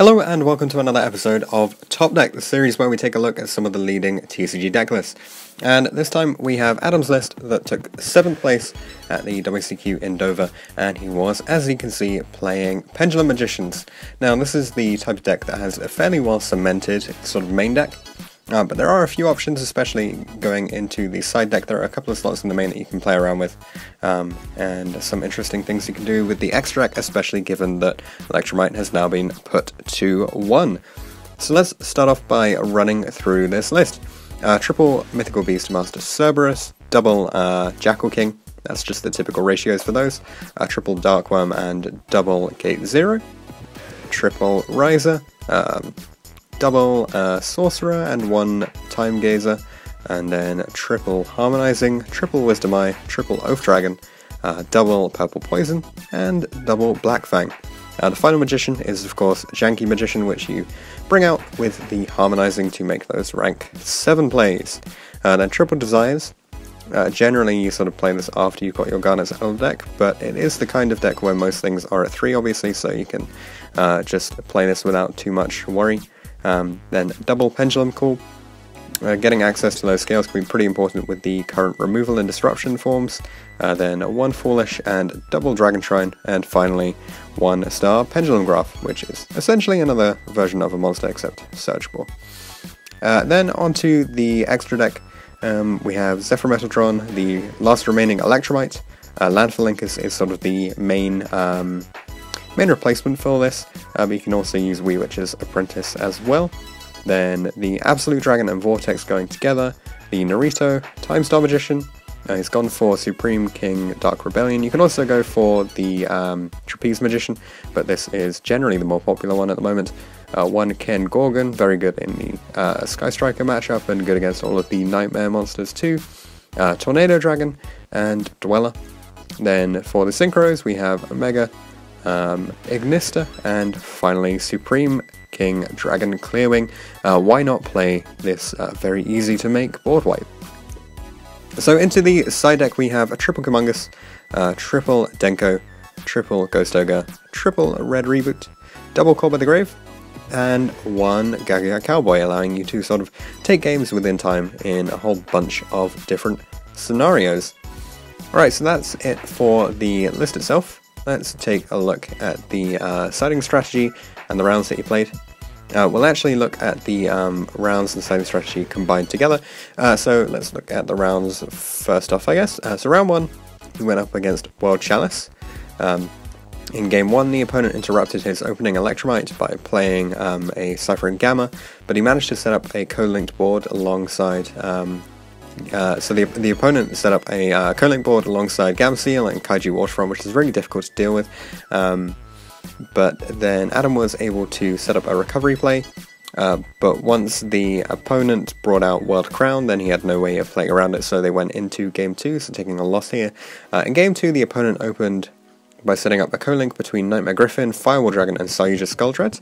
Hello and welcome to another episode of Top Deck, the series where we take a look at some of the leading TCG deck lists. And this time we have Adam's list that took 7th place at the WCQ in Dover, and he was, as you can see, playing Pendulum Magicians. Now this is the type of deck that has a fairly well cemented sort of main deck, but there are a few options, especially going into the side deck. There are a couple of slots in the main that you can play around with, and some interesting things you can do with the extra deck, especially given that Electromite has now been put to 1. So let's start off by running through this list. Triple Mythical Beast Master Cerberus, double Jackal King, that's just the typical ratios for those, triple Darkworm and double Gate Zero, triple Riser, double Sorcerer and one Time Gazer, and then triple Harmonizing, triple Wisdom Eye, triple Oath Dragon, double Purple Poison, and double Black Fang. The final magician is of course Janky Magician, which you bring out with the Harmonizing to make those rank 7 plays. Then triple Desires. Generally you sort of play this after you've got your Garnet's Elder deck, but it is the kind of deck where most things are at 3 obviously, so you can just play this without too much worry. Then double Pendulum Call. Getting access to those scales can be pretty important with the current removal and disruption forms. Then one Foolish and double Dragon Shrine, and finally 1 star Pendulum Graph, which is essentially another version of a monster except searchable. Then onto the extra deck, we have Zephyr Metaltron, the last remaining Electromite. Landfall Link is sort of the main replacement for this, but you can also use Wee Witch's Apprentice as well. Then the Absolute Dragon and Vortex going together, the Naruto, Time Star Magician, he's gone for Supreme King Dark Rebellion. You can also go for the Trapeze Magician, but this is generally the more popular one at the moment. 1 Ken Gorgon, very good in the Sky Striker matchup and good against all of the Nightmare monsters too. Tornado Dragon and Dweller. Then for the Synchros we have Omega, Ignista, and finally Supreme King Dragon Clearwing. Why not play this very easy to make board wipe? So into the side deck we have a triple Kumungus, triple Denko, triple Ghost Ogre, triple Red Reboot, double Call by the Grave, and 1 Gaga Cowboy, allowing you to sort of take games within time in a whole bunch of different scenarios. Alright, so that's it for the list itself. Let's take a look at the siding strategy and the rounds that you played. We'll actually look at the rounds and siding strategy combined together. So let's look at the rounds first off, I guess. So round 1, we went up against World Chalice. In game 1, the opponent interrupted his opening Electromite by playing a Cypher and Gamma, but he managed to set up a co-linked board alongside... so the opponent set up a co-link board alongside Gamma Seal and Kaiju Waterfront, which is really difficult to deal with. But then Adam was able to set up a recovery play, but once the opponent brought out World Crown, then he had no way of playing around it, so they went into game 2, so taking a loss here. In game 2, the opponent opened by setting up a co-link between Nightmare Griffin, Firewall Dragon, and Sayuja Skulldread.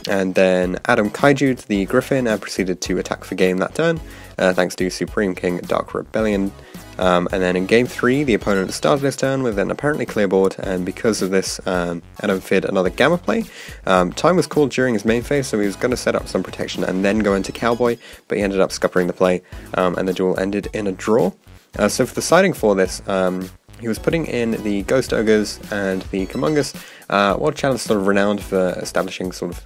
And then Adam Kaiju'd the Griffin and proceeded to attack for game that turn, thanks to Supreme King Dark Rebellion. And then in game 3, the opponent started his turn with an apparently clear board, and because of this, Adam feared another Gamma play. Time was called during his main phase, so he was going to set up some protection and then go into Cowboy, but he ended up scuppering the play, and the duel ended in a draw. So for the siding for this, he was putting in the Ghost Ogres and the Kumungus. World Challenge is sort of renowned for establishing sort of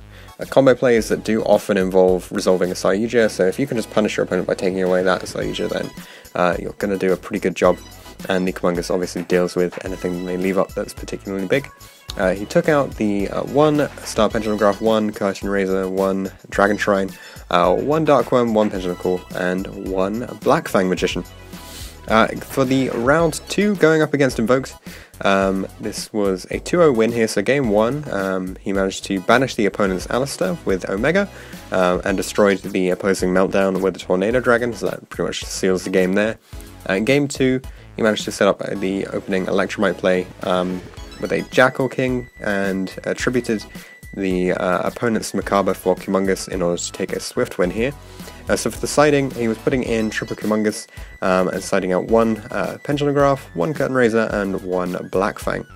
combo plays that do often involve resolving a Sayuja, so if you can just punish your opponent by taking away that Sayuja, then you're going to do a pretty good job, and the Kumungus obviously deals with anything they leave up that's particularly big. He took out the 1 Star Pendulum Graph, 1 Curtain Razor, 1 Dragon Shrine, 1 Darkworm, 1 Pendulum Call, and 1 Black Fang Magician. For the round 2 going up against Invoked, this was a 2-0 win here. So game 1, he managed to banish the opponent's Alistair with Omega, and destroyed the opposing Meltdown with the Tornado Dragon, so that pretty much seals the game there. In game 2, he managed to set up the opening Electromite play with a Jackal King, and attributed the opponent's Macabre for Kumungus in order to take a swift win here. So for the siding, he was putting in triple Kumungus and siding out 1 Pendulum Graph, 1 Curtain Razor, and 1 Black Fang.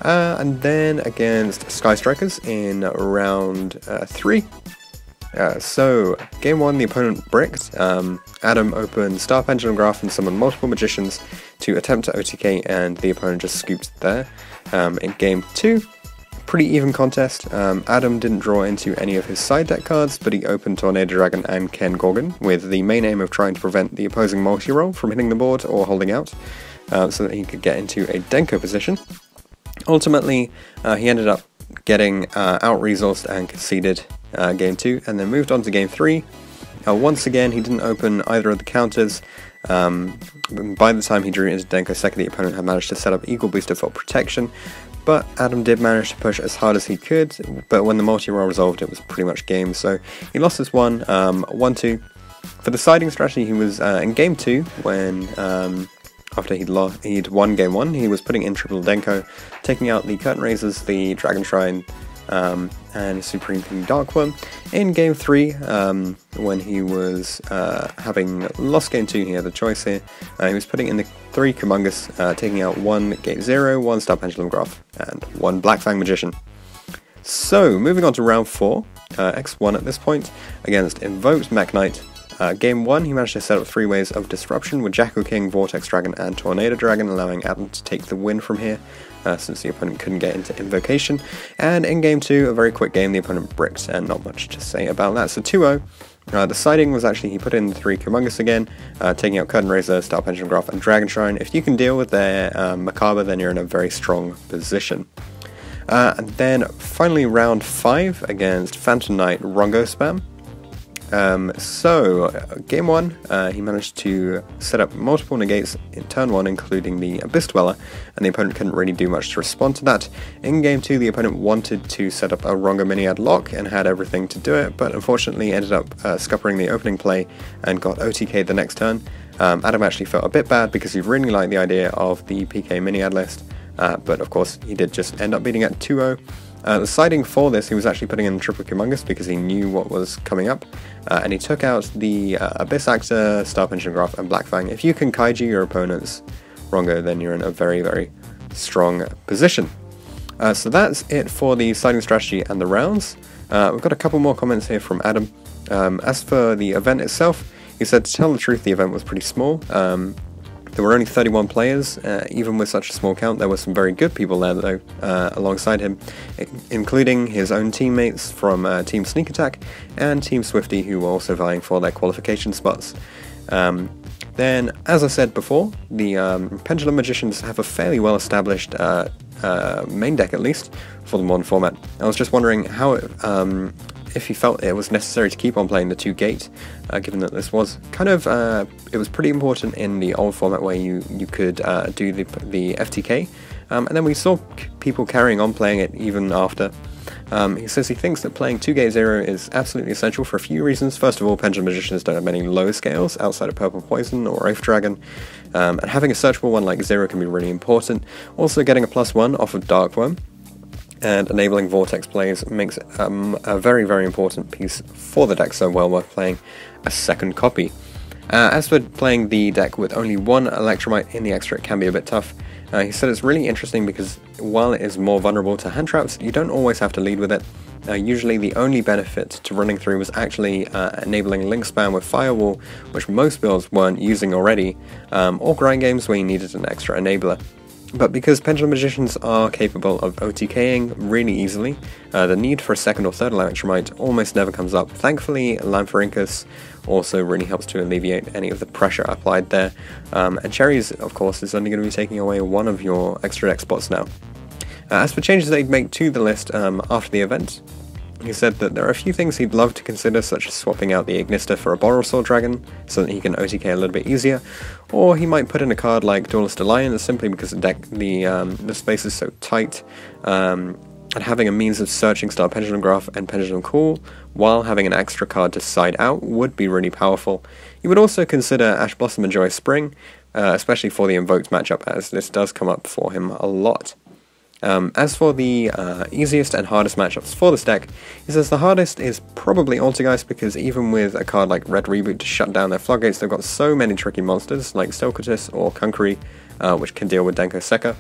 And then against Sky Strikers in round 3. So, game 1, the opponent bricked. Adam opened Star Pendulum Graph and summoned multiple magicians to attempt to OTK, and the opponent just scooped there. In game 2, pretty even contest. Adam didn't draw into any of his side deck cards, but he opened Tornado Dragon and Ken Gorgon, with the main aim of trying to prevent the opposing multi-roll from hitting the board or holding out, so that he could get into a Denko position. Ultimately, he ended up getting out-resourced and conceded game 2, and then moved on to game 3. Once again, he didn't open either of the counters. By the time he drew into Denko Seka, the opponent had managed to set up Eagle Booster for protection, but Adam did manage to push as hard as he could, but when the multi-roll resolved, it was pretty much game, so he lost this one, 1-2. For the siding strategy, he was in game 2, when after he'd won game 1, he was putting in triple Denko, taking out the Curtain Raisers, the Dragon Shrine, and Supreme King Darkworm. In game 3, when he was having lost game 2, he had a choice here. He was putting in the 3 Kumungus, taking out 1 Gate 0, 1 Star Pendulum Graph, and 1 Black Fang Magician. So, moving on to round 4, X1 at this point, against Invoked Mech Knight. Game 1, he managed to set up 3 waves of disruption with Jackal King, Vortex Dragon, and Tornado Dragon, allowing Adam to take the win from here, since the opponent couldn't get into Invocation. And in game 2, a very quick game, the opponent bricked, and not much to say about that. So 2-0. The siding was actually, he put in the 3 Kumungus again, taking out Curtain Raiser, Star Pendulum Graph, and Dragon Shrine. If you can deal with their Macabre, then you're in a very strong position. And then finally round 5 against Phantom Knight Rongo Spam. So, game 1, he managed to set up multiple negates in turn 1, including the Abyss Dweller, and the opponent couldn't really do much to respond to that. In game 2, the opponent wanted to set up a Rongo Miniad lock and had everything to do it, but unfortunately ended up scuppering the opening play and got OTK'd the next turn. Adam actually felt a bit bad because he really liked the idea of the PK Miniad list, but of course he did just end up beating it 2-0. The siding for this, he was actually putting in triple Kumungus because he knew what was coming up, and he took out the Abyss Actor, Star Pendulum Graph, and Black Fang. If you can kaiju your opponent's Rongo, then you're in a very, very strong position. So that's it for the siding strategy and the rounds. We've got a couple more comments here from Adam. As for the event itself, he said, to tell the truth, the event was pretty small. There were only 31 players. Even with such a small count, there were some very good people there though, alongside him, including his own teammates from Team Sneak Attack and Team Swifty, who were also vying for their qualification spots. Then, as I said before, the Pendulum Magicians have a fairly well established main deck, at least, for the modern format. I was just wondering how if he felt it was necessary to keep on playing the 2 gate, given that this was kind of, it was pretty important in the old format where you could do the FTK, and then we saw people carrying on playing it even after. He says he thinks that playing 2 gate 0 is absolutely essential for a few reasons. First of all, Pendulum Magicians don't have many low scales outside of Purple Poison or Oath Dragon, and having a searchable one like 0 can be really important. Also, getting a +1 off of Darkworm and enabling Vortex plays makes it a very, very important piece for the deck, so well worth playing a second copy. As for playing the deck with only 1 Electromite in the extra, it can be a bit tough. He said it's really interesting because while it is more vulnerable to hand traps, you don't always have to lead with it. Usually the only benefit to running through was actually enabling Link Spam with Firewall, which most builds weren't using already, or grind games where you needed an extra enabler. But because Pendulum Magicians are capable of OTKing really easily, the need for a second or third Electromite almost never comes up. Thankfully, Lamphorhynchus also really helps to alleviate any of the pressure applied there. And Cherries, of course, is only going to be taking away 1 of your extra deck spots now. As for changes they'd make to the list after the event, he said that there are a few things he'd love to consider, such as swapping out the Ignister for a Borrelsword Dragon, so that he can OTK a little bit easier, or he might put in a card like Duelist Alliance simply because the space is so tight, and having a means of searching Star Pendulum Graph and Pendulum Call while having an extra card to side out would be really powerful. He would also consider Ash Blossom and Joy Spring, especially for the Invoked matchup, as this does come up for him a lot. As for the easiest and hardest matchups for this deck, he says the hardest is probably Altergeist, because even with a card like Red Reboot to shut down their floodgates, they've got so many tricky monsters like Stilcotus or Kunkery, which can deal with Denko Seka.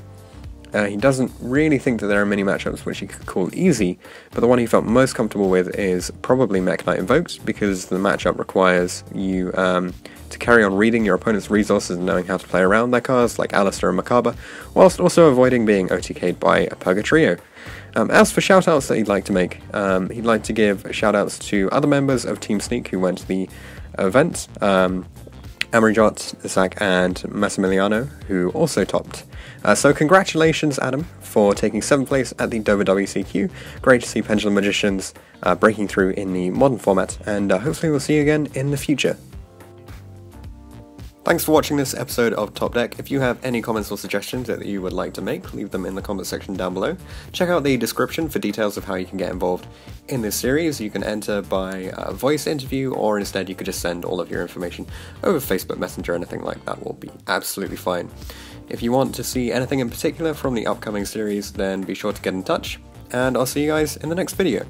He doesn't really think that there are many matchups which he could call easy, but the one he felt most comfortable with is probably Mech Knight Invoked, because the matchup requires you to carry on reading your opponent's resources and knowing how to play around their cards, like Alistair and Macabre, whilst also avoiding being OTK'd by a Purgatrio. As for shoutouts that he'd like to make, he'd like to give shoutouts to other members of Team Sneak who went to the event, Amarijot, Zach, and Massimiliano, who also topped. So congratulations, Adam, for taking 7th place at the Dover WCQ. Great to see Pendulum Magicians breaking through in the modern format, and hopefully we'll see you again in the future. Thanks for watching this episode of Top Deck. If you have any comments or suggestions that you would like to make, leave them in the comment section down below. Check out the description for details of how you can get involved in this series. You can enter by voice interview, or instead you could just send all of your information over Facebook Messenger. Anything like that will be absolutely fine. If you want to see anything in particular from the upcoming series, then be sure to get in touch, and I'll see you guys in the next video.